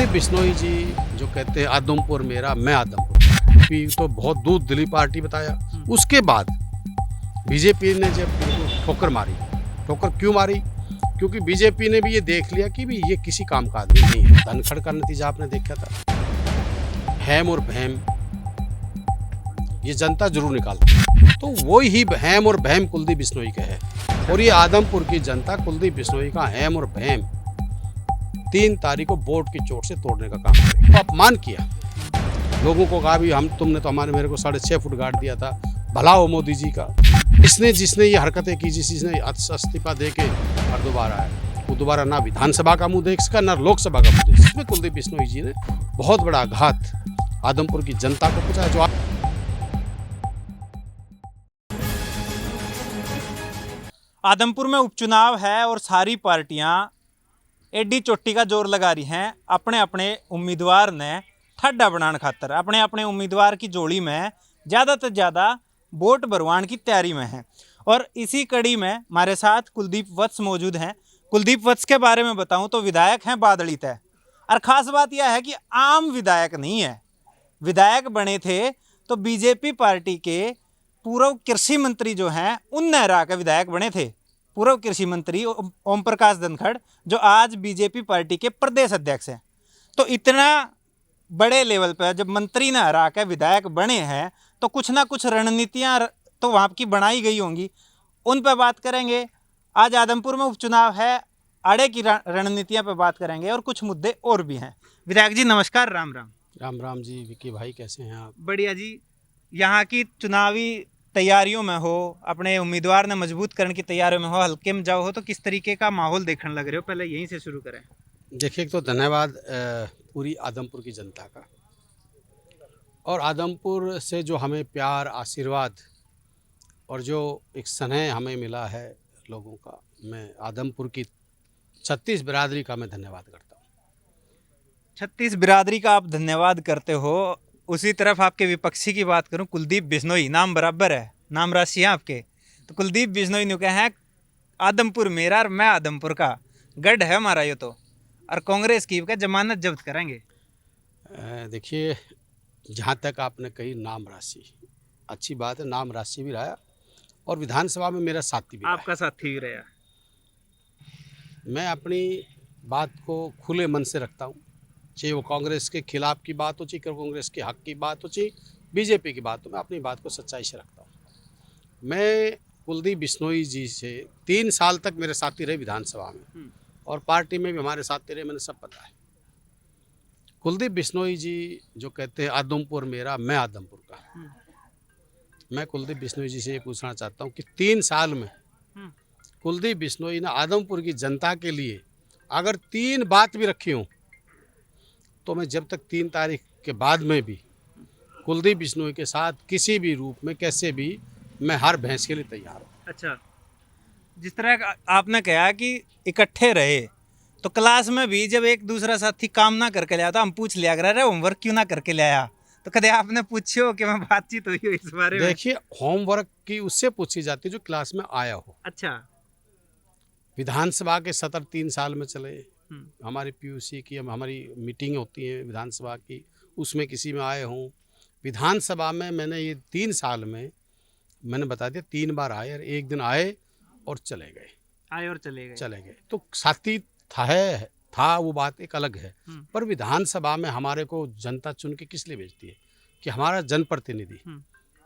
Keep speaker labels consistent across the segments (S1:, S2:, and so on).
S1: कुलदीप बिश्नोई जी जो कहते हैं आदमपुर मेरा मैं आदमपुर, तो बहुत दूध दिली पार्टी बताया। उसके बाद बीजेपी ने जब इनको ठोकर मारी, ठोकर क्यों मारी? क्योंकि बीजेपी ने भी ये देख लिया कि भी ये किसी काम का आदमी नहीं है। धनखड़ का नतीजा आपने देखा था, हैम और बहम ये जनता जरूर निकालती है। तो वही ही हैम और बहम कुलदीप बिश्नोई का है, और ये आदमपुर की जनता कुलदीप बिश्नोई का हैम और बहम 3 तारीख को वोट की चोट से तोड़ने का काम करे। तो अपमान किया, लोगों को कहा भी तुमने तो मेरे को 6.5 फुट गाड़ दिया था, भला हो मोदी जी का। जिसने ये हरकतें की, जिसने इस्तीफा दे के और दोबारा आया, वो दोबारा ना विधानसभा का मुंह देख सका ना लोकसभा का मुंह देख सका। इसमें कुलदीप बिश्नोई जी ने बहुत बड़ा आघात आदमपुर की जनता को पहुंचाया। जो
S2: आदमपुर में उपचुनाव है और सारी पार्टियां एडी चोटी का जोर लगा रही हैं अपने अपने उम्मीदवार ने ठड्डा बनाने खातर, अपने अपने उम्मीदवार की जोड़ी में ज़्यादा से ज़्यादा वोट भरवान की तैयारी में है। और इसी कड़ी में हमारे साथ कुलदीप वत्स मौजूद हैं। कुलदीप वत्स के बारे में बताऊं तो विधायक हैं बादली तय, और ख़ास बात यह है कि आम विधायक नहीं है। विधायक बने थे तो बीजेपी पार्टी के पूर्व कृषि मंत्री जो हैं उन हरा के विधायक बने थे। पूर्व कृषि मंत्री ओम प्रकाश धनखड़ जो आज बीजेपी पार्टी के प्रदेश अध्यक्ष हैं। तो इतना बड़े लेवल पर जब मंत्री ने हरा के विधायक बने हैं तो कुछ ना कुछ रणनीतियाँ तो वहाँ की बनाई गई होंगी, उन पर बात करेंगे। आज आदमपुर में उपचुनाव है, आड़े की रणनीतियाँ पर बात करेंगे और कुछ मुद्दे और भी हैं। विधायक जी नमस्कार, राम राम।
S1: राम राम जी, विकी भाई कैसे हैं आप?
S2: बढ़िया जी। यहाँ की चुनावी तैयारियों में हो, अपने उम्मीदवार ने मजबूत करने की तैयारियों में हो, हल्के में जाओ हो, तो किस तरीके का माहौल देखने लग रहे हो? पहले यहीं से शुरू करें।
S1: देखिए, तो धन्यवाद पूरी आदमपुर की जनता का, और आदमपुर से जो हमें प्यार, आशीर्वाद और जो एक स्नेह हमें मिला है लोगों का, मैं आदमपुर की 36 बिरादरी का मैं धन्यवाद करता हूँ।
S2: 36 बिरादरी का आप धन्यवाद करते हो। उसी तरफ आपके विपक्षी की बात करूं, कुलदीप बिश्नोई, नाम बराबर है, नाम राशि है आपके। तो कुलदीप बिश्नोई ने कहा है आदमपुर मेरा और मैं आदमपुर का, गढ़ है हमारा ये तो, और कांग्रेस की जमानत जब्त करेंगे।
S1: देखिए, जहाँ तक आपने कही नाम राशि, अच्छी बात है, नाम राशि भी रहा और विधानसभा में मेरा साथी भी
S2: आपका साथी भी रहा।
S1: मैं अपनी बात को खुले मन से रखता हूँ, चाहे वो कांग्रेस के खिलाफ की बात हो, चाहे कांग्रेस के हक की बात हो, चाहे बीजेपी की बात हो, मैं अपनी बात को सच्चाई से रखता हूँ। मैं कुलदीप बिश्नोई जी से 3 साल तक मेरे साथी रहे विधानसभा में, और पार्टी में भी हमारे साथी रहे, मैंने सब पता है। कुलदीप बिश्नोई जी जो कहते हैं आदमपुर मेरा मैं आदमपुर का, मैं कुलदीप बिश्नोई जी से ये पूछना चाहता हूँ कि 3 साल में कुलदीप बिश्नोई ने आदमपुर की जनता के लिए अगर 3 बात भी रखी हूँ, तो मैं जब तक 3 तारीख के बाद में भी कुलदीप बिश्नोई के साथ किसी भी रूप में कैसे भी मैं हर बहस के लिए तैयार हूँ।
S2: अच्छा, जिस तरह आपने कहा कि इकट्ठे रहे, तो क्लास में भी जब एक दूसरा साथी काम ना करके लाया तो हम पूछ लिया कर रहे होमवर्क क्यों ना करके लाया, तो कदे आपने पूछो कि मैं बातचीत हुई हो इस बारे में?
S1: देखिए, होमवर्क की उससे पूछी जाती है जो क्लास में आया हो।
S2: अच्छा,
S1: विधानसभा के सत्र 3 साल में चले, हमारी पीयूसी की हमारी मीटिंग होती है विधानसभा की, उसमें किसी में आए हों। विधानसभा में मैंने ये 3 साल में मैंने बता दिया 3 बार आए, और 1 दिन आए और चले गए,
S2: आए और चले गए।
S1: तो साथी था वो बात एक अलग है। पर विधानसभा में हमारे को जनता चुन के किस लिए भेजती है कि हमारा जनप्रतिनिधि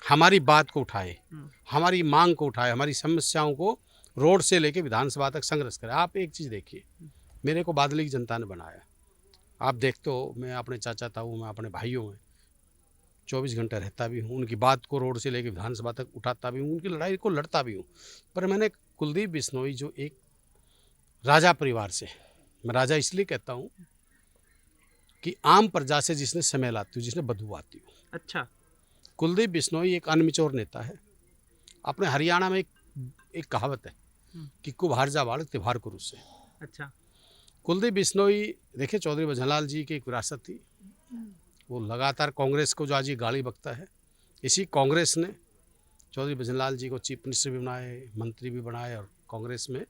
S1: हमारी बात को उठाए, हमारी मांग को उठाए, हमारी समस्याओं को रोड से लेके विधानसभा तक संघर्ष करे। आप एक चीज़ देखिए, मेरे को बादली की जनता ने बनाया, आप देखते हो, मैं अपने चाचा ताऊ मैं अपने भाइयों में 24 घंटे रहता भी हूँ, उनकी बात को रोड से लेके विधानसभा तक उठाता भी हूँ, उनकी लड़ाई को लड़ता भी हूँ। पर मैंने कुलदीप बिश्नोई जो एक राजा परिवार से, मैं राजा इसलिए कहता हूँ कि आम प्रजा से जिसने समय लाती हूँ, जिसने बदबू आती हूँ।
S2: अच्छा,
S1: कुलदीप बिश्नोई एक अनमिचोर नेता है। अपने हरियाणा में एक कहावत है कि कुभार जा बाड़ त्योहार कुरुस से।
S2: अच्छा,
S1: कुलदीप बिश्नोई देखिए, चौधरी भजनलाल जी की एक विरासत थी, वो लगातार कांग्रेस को जो आज ये गाली बकता है, इसी कांग्रेस ने चौधरी भजनलाल जी को चीफ मिनिस्टर भी बनाए, मंत्री भी बनाए, और कांग्रेस में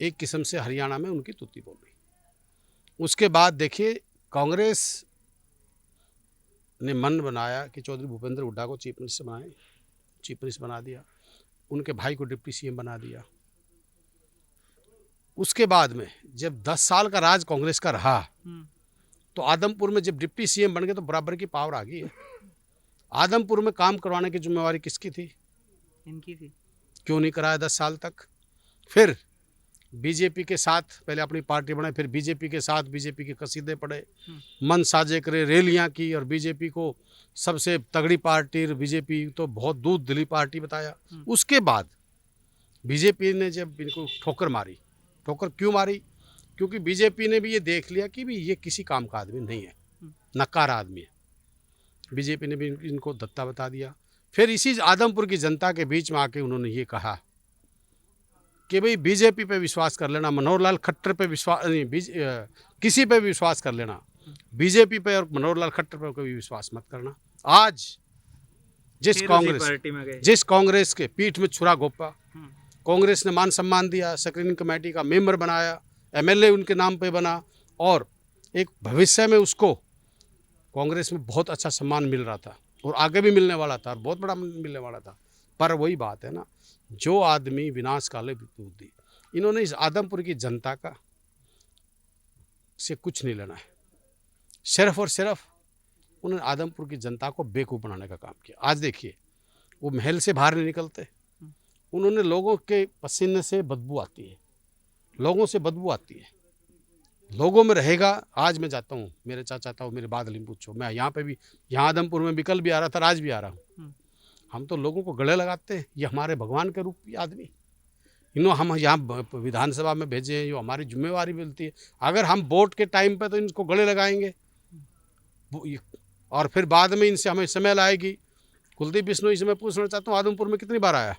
S1: एक किस्म से हरियाणा में उनकी तुत्ती बोल गई। उसके बाद देखिए, कांग्रेस ने मन बनाया कि चौधरी भूपेंद्र हुड्डा को चीफ मिनिस्टर बना दिया, उनके भाई को डिप्टी सीएम बना दिया। उसके बाद में जब 10 साल का राज कांग्रेस का रहा तो आदमपुर में जब डिप्टी सीएम बन गए तो बराबर की पावर आ गई है। आदमपुर में काम करवाने की जिम्मेवारी किसकी थी?
S2: इनकी थी। क्यों
S1: नहीं कराया 10 साल तक? फिर बीजेपी के साथ पहले अपनी पार्टी बनाई, फिर बीजेपी के साथ बीजेपी के कसीदे पड़े, मन साजे करे, रैलियां की और बीजेपी को सबसे तगड़ी पार्टी, बीजेपी तो बहुत दूध दिली पार्टी बताया। उसके बाद बीजेपी ने जब इनको ठोकर मारी, ठोकर क्यों मारी? क्योंकि बीजेपी ने भी ये देख लिया कि भी ये किसी काम का आदमी नहीं है, नकारा आदमी है। बीजेपी ने भी इनको दत्ता बता दिया। फिर इसी आदमपुर की जनता के बीच में आके उन्होंने ये कहा कि भाई बीजेपी पे विश्वास कर लेना, मनोहर लाल खट्टर पे विश्वास नहीं, किसी पे भी विश्वास कर लेना, बीजेपी पे और मनोहर लाल खट्टर पे कोई विश्वास मत करना। आज जिस कांग्रेस के पीठ में छुरा घोंपा, कांग्रेस ने मान सम्मान दिया, स्क्रीनिंग कमेटी का मेंबर बनाया, एमएलए उनके नाम पे बना और एक भविष्य में उसको कांग्रेस में बहुत अच्छा सम्मान मिल रहा था और आगे भी मिलने वाला था और बहुत बड़ा मिलने वाला था। पर वही बात है ना, जो आदमी विनाश काले बुद्धि, इन्होंने इस आदमपुर की जनता का से कुछ नहीं लेना है। सिर्फ और सिर्फ उन्होंने आदमपुर की जनता को बेवकूफ़ बनाने का काम किया। आज देखिए, वो महल से बाहर नहीं निकलते, उन्होंने लोगों के पसीने से बदबू आती है, लोगों से बदबू आती है, लोगों में रहेगा। आज मैं जाता हूँ, मेरे चाचा था, मेरे बादल ही पूछो, मैं यहाँ पे भी, यहाँ आदमपुर में भी कल भी आ रहा था, आज भी आ रहा हूँ। हम तो लोगों को गले लगाते हैं, ये हमारे भगवान के रूप की आदमी, इन्हों हम यहाँ विधानसभा में भेजे हैं, जो हमारी जिम्मेवारी मिलती है। अगर हम वोट के टाइम पे तो इनको गले लगाएंगे और फिर बाद में इनसे हमें समय लाएगी। कुलदीप बिश्नोई से मैं पूछना चाहता हूँ, आदमपुर में कितनी बार आया?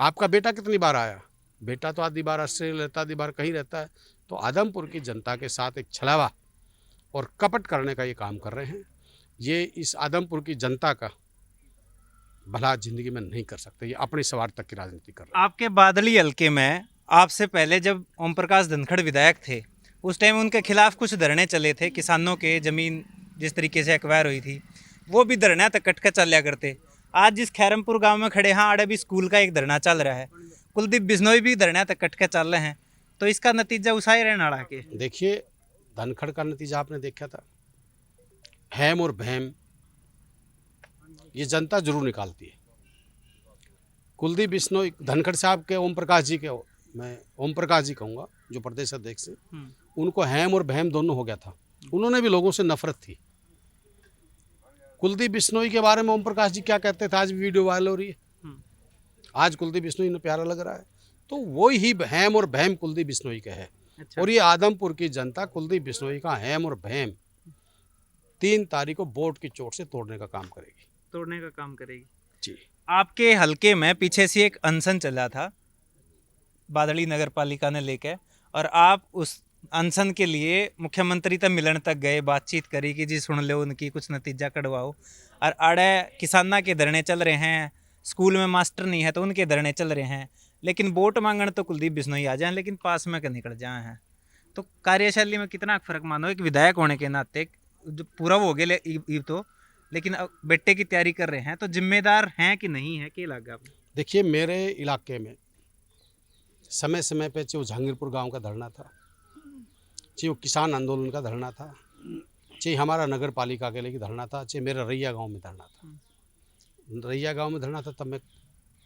S1: आपका बेटा कितनी बार आया? बेटा तो आधी बार ऑस्ट्रेलिया रहता, आधी बार कहीं रहता है। तो आदमपुर की जनता के साथ एक छलावा और कपट करने का ये काम कर रहे हैं। ये इस आदमपुर की जनता का भला जिंदगी में नहीं कर सकते, ये अपने स्वार्थ तक की राजनीति कर रहे हैं।
S2: आपके बादली हल्के में आपसे पहले जब ओम प्रकाश धनखड़ विधायक थे, उस टाइम उनके खिलाफ कुछ धरने चले थे, किसानों के जमीन जिस तरीके से एक्वायर हुई थी, वो भी धरना तक कट कर चलिया करते। आज जिस खैरमपुर गांव में खड़े, हाँ आड़े भी स्कूल का एक धरना चल रहा है, कुलदीप बिश्नोई भी धरना तक कट कर चल रहे हैं, तो इसका नतीजा उसाई रहने वाला के।
S1: देखिए, धनखड़ का नतीजा आपने देखा था, हेम और बहम ये जनता जरूर निकालती है। कुलदीप बिश्नोई, धनखड़ साहब के ओम प्रकाश जी के, मैं ओम प्रकाश जी कहूँगा जो प्रदेश अध्यक्ष से, उनको हेम और बहम दोनों हो गया था, उन्होंने भी लोगों से नफरत थी। कुलदीप बिश्नोई के बारे में ओम प्रकाश जी क्या कहते थे, आज भी वीडियो वायरल हो रही है। आज कुलदीप बिश्नोई ने प्यारा लग रहा है, तो वही ही हेम और बहम कुलदीप बिश्नोई का है। अच्छा। और ये आदमपुर की जनता कुलदीप बिश्नोई का हेम और बहम 3 तारीख को वोट की चोट से तोड़ने का काम करेगी जी।
S2: आपके हलके में पीछे से एक अनशन चला था बादली नगर पालिका ने लेके, और आप उस अनशन के लिए मुख्यमंत्री तक मिलन तक गए, बातचीत करी कि जी सुन लो उनकी, कुछ नतीजा कढ़वाओ। और आड़े किसाना के धरने चल रहे हैं, स्कूल में मास्टर नहीं है तो उनके धरने चल रहे हैं, लेकिन वोट मांगने तो कुलदीप बिश्नोई आ जाए, लेकिन पास में निकल जाए हैं। तो कार्यशैली में कितना फर्क मानो, एक विधायक होने के नाते जो पूरा हो गए तो, लेकिन अब बेटे की तैयारी कर रहे हैं, तो जिम्मेदार हैं कि नहीं है, क्या लगा आपको?
S1: देखिए, मेरे इलाके में समय समय पे चाहे वो जहांगीरपुर गांव का धरना था, चाहे वो किसान आंदोलन का धरना था, चाहे हमारा नगर पालिका के लिए धरना था, चाहे मेरा रैया गांव में धरना था। रैया गांव में धरना था तब मैं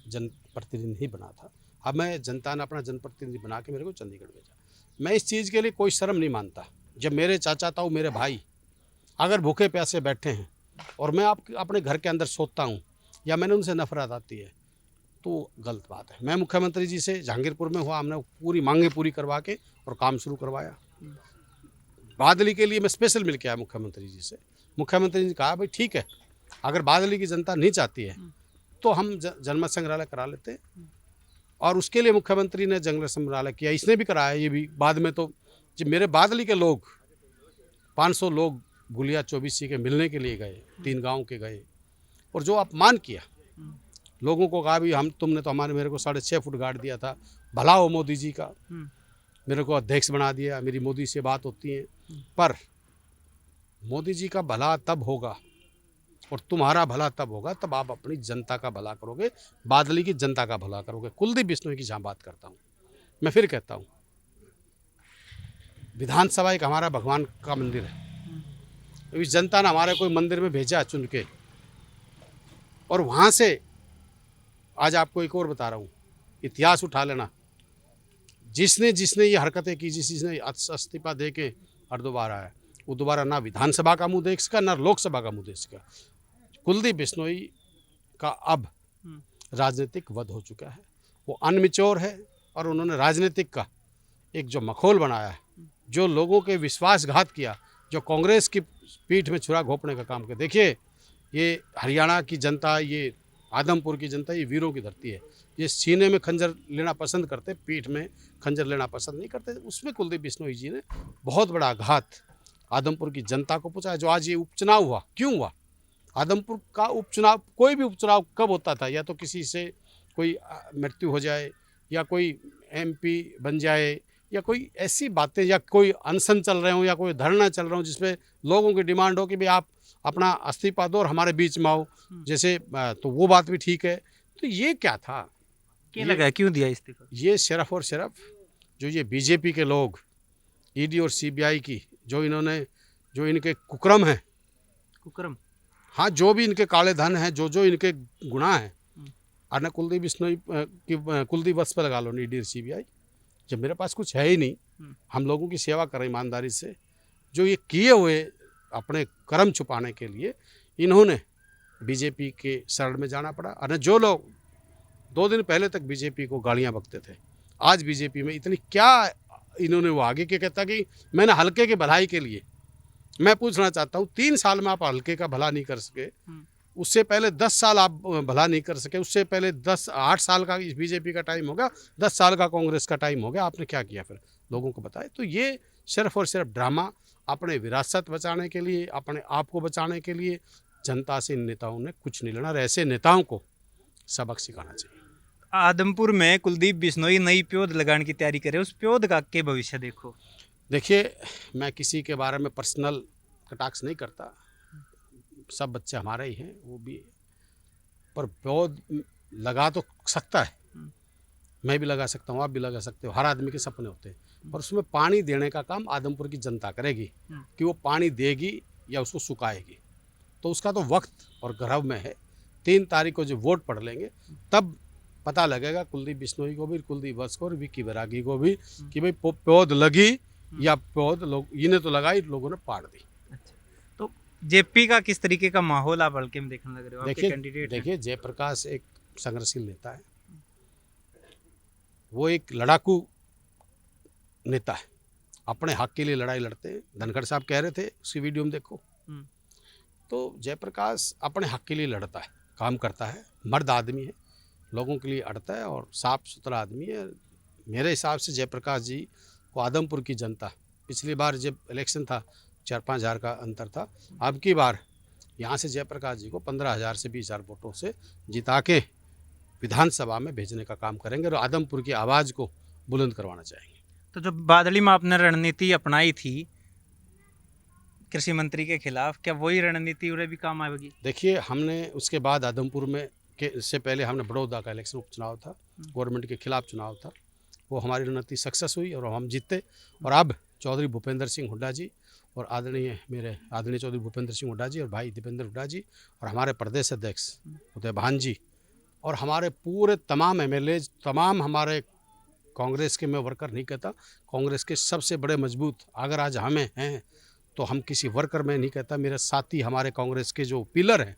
S1: जनप्रतिनिधि नहीं बना था, अब मैं जनता ने अपना जनप्रतिनिधि बना के मेरे को चंडीगढ़ भेजा। मैं इस चीज़ के लिए कोई शर्म नहीं मानता। जब मेरे चाचा ताऊ, मेरे भाई अगर भूखे प्यासे बैठे हैं और मैं अपने घर के अंदर सोता हूँ या मैंने उनसे नफरत आती है, तो गलत बात है। मैं मुख्यमंत्री जी से जहांगीरपुर में हुआ, हमने पूरी मांगें पूरी करवा के और काम शुरू करवाया। बादली के लिए मैं स्पेशल मिल के आया मुख्यमंत्री जी से। मुख्यमंत्री जी ने कहा भाई ठीक है, अगर बादली की जनता नहीं चाहती है तो हम जनमत संग्रहालय करा लेते हैं, और उसके लिए मुख्यमंत्री ने जंगल संग्रहालय किया, इसने भी कराया। ये भी बाद में तो जब मेरे बादली के लोग 500 लोग गुलिया 24 के मिलने के लिए गए, 3 गांव के गए, और जो अपमान किया लोगों को, कहा भी तुमने तो मेरे को 6.5 फुट गाड़ दिया था, भला हो मोदी जी का, मेरे को अध्यक्ष बना दिया, मेरी मोदी से बात होती है। पर मोदी जी का भला तब होगा और तुम्हारा भला तब होगा तब आप अपनी जनता का भला करोगे, बादली की जनता का भला करोगे। कुलदीप बिश्नोई की जहाँ बात करता हूँ, मैं फिर कहता हूँ, विधानसभा एक हमारा भगवान का मंदिर है। इस जनता ने हमारे कोई मंदिर में भेजा चुन के, और वहाँ से आज आपको एक और बता रहा हूँ, इतिहास उठा लेना। जिसने जिसने ये हरकतें की, जिसने इस्तीफा दे के और दोबारा है, वो दोबारा ना विधानसभा का मुंह देख सका, ना लोकसभा का मुंह देख सका। कुलदीप बिश्नोई का अब राजनीतिक वध हो चुका है। वो अनमिच्योर है और उन्होंने राजनीतिक का एक जो मखौल बनाया है, जो लोगों के विश्वासघात किया, जो कांग्रेस की पीठ में छुरा घोंपने का काम किया। देखिए, ये हरियाणा की जनता, ये आदमपुर की जनता, ये वीरों की धरती है। ये सीने में खंजर लेना पसंद करते, पीठ में खंजर लेना पसंद नहीं करते। उसमें कुलदीप बिश्नोई जी ने बहुत बड़ा आघात आदमपुर की जनता को पहुंचाया। जो आज ये उपचुनाव हुआ, क्यों हुआ? आदमपुर का उपचुनाव, कोई भी उपचुनाव कब होता था? या तो किसी से कोई मृत्यु हो जाए, या कोई एमपी बन जाए, या कोई ऐसी बातें, या कोई अनशन चल रहे हो, या कोई धरना चल रहा हो जिसमें लोगों की डिमांड हो कि भाई आप अपना इस्तीफा दो और हमारे बीच में आओ, जैसे, तो वो बात भी ठीक है। तो ये क्या था?
S2: क्या लगा, क्यों दिया इस्तीफा?
S1: ये सिर्फ और सिर्फ जो ये बीजेपी के लोग, ईडी और सीबीआई की जो इनके कुकर्म हैं,
S2: कुकर्म,
S1: हाँ, जो भी इनके काले धन हैं, जो इनके गुनाह हैं, और कुलदीप बिश्नोई कुलदीप बस पे लगा लो, ईडी और सीबीआई। जब मेरे पास कुछ है ही नहीं, हम लोगों की सेवा करें ईमानदारी से, जो ये किए हुए अपने कर्म छुपाने के लिए इन्होंने बीजेपी के शरण में जाना पड़ा। और जो लोग 2 दिन पहले तक बीजेपी को गालियां बकते थे, आज बीजेपी में इतनी क्या इन्होंने वो आगे के कहता कि मैंने हल्के के भलाई के लिए। मैं पूछना चाहता हूँ, 3 साल में आप हल्के का भला नहीं कर सके, उससे पहले 10 साल आप भला नहीं कर सके, उससे पहले 8 साल का बीजेपी का टाइम हो गया, 10 साल का कांग्रेस का टाइम हो गया, आपने क्या किया फिर? लोगों को बताए। तो ये सिर्फ और सिर्फ ड्रामा, अपने विरासत बचाने के लिए, अपने आप को बचाने के लिए जनता से इन नेताओं ने कुछ नहीं लेना। और ऐसे नेताओं को सबक सिखाना चाहिए।
S2: आदमपुर में कुलदीप बिश्नोई नई प्योद लगाने की तैयारी करे, उस प्योद का के भविष्य देखो।
S1: देखिए, मैं किसी के बारे में पर्सनल कटाक्ष नहीं करता, सब बच्चे हमारे ही हैं, वो भी, पर पौध लगा तो सकता है, मैं भी लगा सकता हूँ, आप भी लगा सकते हो, हर आदमी के सपने होते हैं, पर उसमें पानी देने का काम आदमपुर की जनता करेगी कि वो पानी देगी या उसको सुखाएगी। तो उसका तो वक्त और गर्भ में है। 3 तारीख को जो वोट पढ़ लेंगे तब पता लगेगा कुलदीप बिश्नोई को भी, कुलदीप वत्स को और विक्की बैरागी को भी, कि भाई पौध लगी या पौध लोग इन्हें तो लगाई, लोगों ने पाड़ दी।
S2: अच्छा, तो जेपी का किस तरीके का माहौल आप हल्के में देखने लग रहे हो? आपके कैंडिडेट
S1: देखिए, जयप्रकाश एक संघर्षशील नेता है, वो एक लड़ाकू नेता है, अपने हक के लिए लड़ाई लड़ते हैं। धनखड़ साहब कह रहे थे, उसकी वीडियो में देखो। तो जयप्रकाश अपने हक के लिए लड़ता है, काम करता है, मर्द आदमी है, लोगों के लिए अड़ता है और साफ सुथरा आदमी है। मेरे हिसाब से जयप्रकाश जी को आदमपुर की जनता, पिछली बार जब इलेक्शन था 4-5 हज़ार का अंतर था, अब की बार यहाँ से जयप्रकाश जी को 15,000 से 20,000 वोटों से जिता के विधानसभा में भेजने का काम करेंगे और आदमपुर की आवाज़ को बुलंद करवाना चाहेंगे।
S2: तो जो बादली में आपने रणनीति अपनाई थी कृषि मंत्री के खिलाफ, क्या वही रणनीति उन्हें भी काम आएगी?
S1: देखिए, हमने उसके बाद आदमपुर में के इससे पहले हमने बड़ौदा का इलेक्शन उपचुनाव था, गवर्नमेंट के खिलाफ चुनाव था, वो हमारी रणनीति सक्सेस हुई और हम जीते। और अब चौधरी भूपेंद्र सिंह हुड्डा जी और मेरे आदरणीय चौधरी भूपेंद्र सिंह हुड्डा जी और भाई दीपेंद्र हुड्डा जी और हमारे प्रदेश अध्यक्ष उदय भान जी और हमारे पूरे तमाम MLA, तमाम हमारे कांग्रेस के, मैं वर्कर नहीं कहता, कांग्रेस के सबसे बड़े मजबूत अगर आज हमें हैं तो हम किसी वर्कर में नहीं कहता, मेरे साथी हमारे कांग्रेस के जो पिलर हैं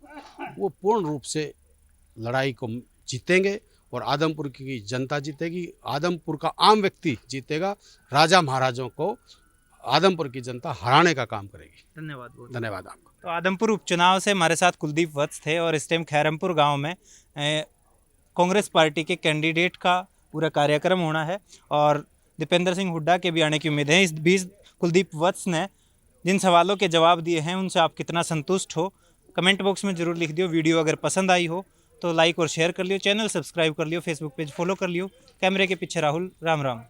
S1: वो पूर्ण रूप से लड़ाई को जीतेंगे और आदमपुर की जनता जीतेगी, आदमपुर का आम व्यक्ति जीतेगा। राजा महाराजों को आदमपुर की जनता हराने का काम करेगी।
S2: धन्यवाद।
S1: धन्यवाद आपको।
S2: तो आदमपुर उपचुनाव से हमारे साथ कुलदीप वत्स थे और इस टाइम खैरमपुर गांव में कांग्रेस पार्टी के कैंडिडेट का पूरा कार्यक्रम होना है और दीपेंद्र सिंह हुड्डा के भी आने की उम्मीद है। इस बीच कुलदीप वत्स ने जिन सवालों के जवाब दिए हैं उनसे आप कितना संतुष्ट हो, कमेंट बॉक्स में ज़रूर लिख दियो। वीडियो अगर पसंद आई हो तो लाइक और शेयर कर लियो, चैनल सब्सक्राइब कर लियो, फेसबुक पेज फॉलो कर लियो। कैमरे के पीछे राहुल, राम राम।